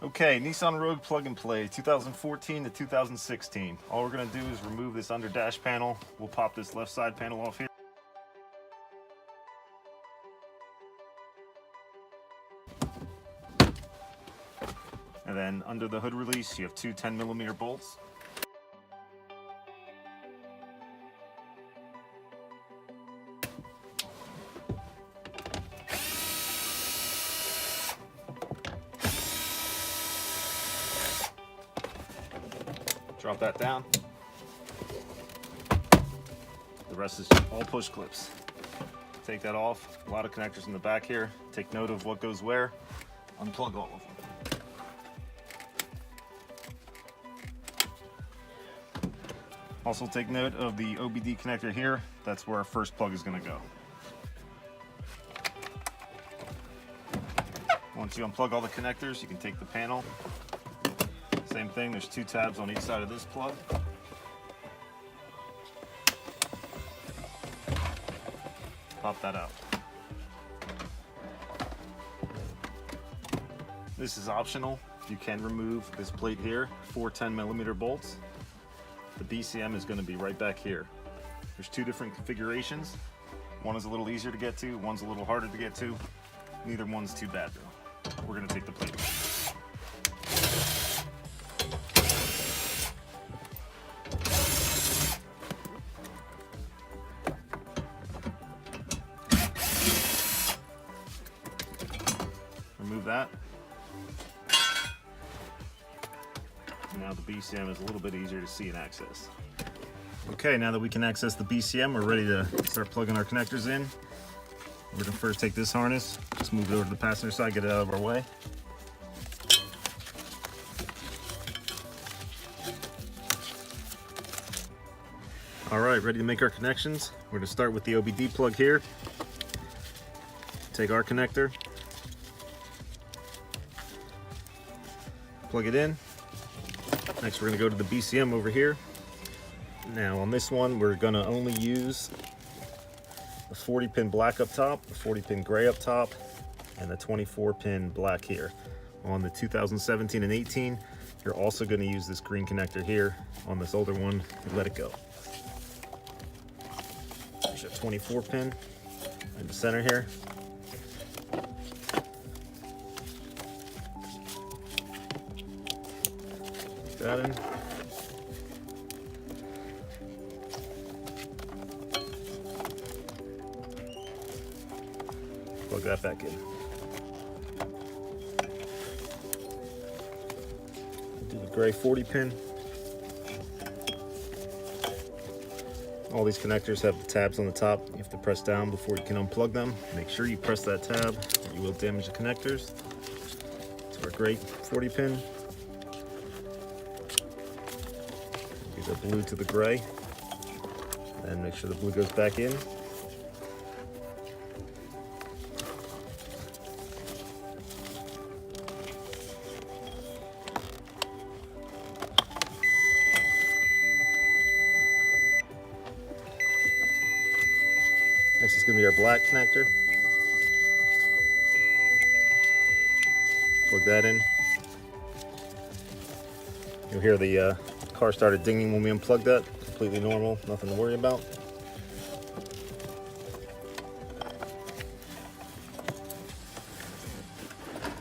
Okay, Nissan Rogue plug and play, 2014 to 2016. All we're going to do is remove this under dash panel. We'll pop this left side panel off here. And then under the hood release, you have two 10mm bolts. Drop that down. The rest is all push clips. Take that off. A lot of connectors in the back here. Take note of what goes where. Unplug all of them. Also take note of the OBD connector here. That's where our first plug is going to go. Once you unplug all the connectors, you can take the panel. Same thing, there's two tabs on each side of this plug. Pop that out. This is optional. You can remove this plate here, 4 10mm bolts. The BCM is going to be right back here. There's two different configurations. One is a little easier to get to, one's a little harder to get to. Neither one's too bad though. We're going to take the plate off. Remove that. Now the BCM is a little bit easier to see and access. Okay, now that we can access the BCM, we're ready to start plugging our connectors in. We're gonna first take this harness, just move it over to the passenger side, get it out of our way. All right, ready to make our connections. We're gonna start with the OBD plug here. Take our connector, plug it in. Next, we're gonna go to the BCM over here. Now on this one, we're gonna only use the 40-pin black up top, the 40-pin gray up top, and the 24-pin black here. On the 2017 and 18, you're also gonna use this green connector here. On this older one, let it go. There's a 24-pin in the center here. That in. Plug that back in. Do the gray 40-pin. All these connectors have the tabs on the top. You have to press down before you can unplug them. Make sure you press that tab or you will damage the connectors. So our gray 40-pin. The blue to the gray, and make sure the blue goes back in. Next is going to be our black connector. Plug that in. You'll hear the car started dinging when we unplugged that. Completely normal, nothing to worry about.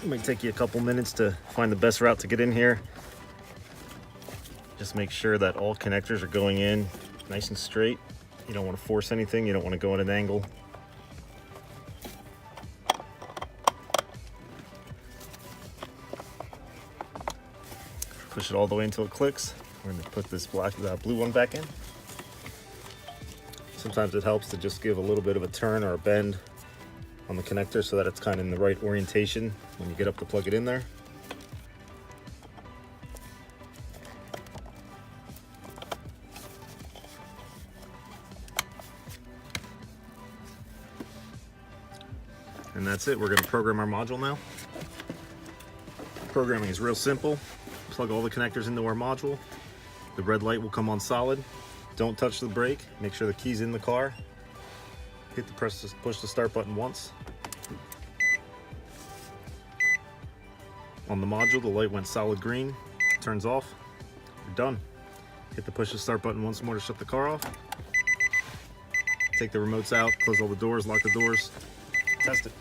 It might take you a couple minutes to find the best route to get in here. Just make sure that all connectors are going in nice and straight. You don't want to force anything, you don't want to go at an angle. Push it all the way until it clicks. We're going to put this blue one back in. Sometimes it helps to just give a little bit of a turn or a bend on the connector so that it's kind of in the right orientation when you get up to plug it in there. And that's it. We're going to program our module now. Programming is real simple. Plug all the connectors into our module. The red light will come on solid. Don't touch the brake. Make sure the key's in the car. Push the start button once. On the module, the light went solid green, turns off, you're done. Hit the push to start button once more to shut the car off. Take the remotes out, close all the doors, lock the doors, test it.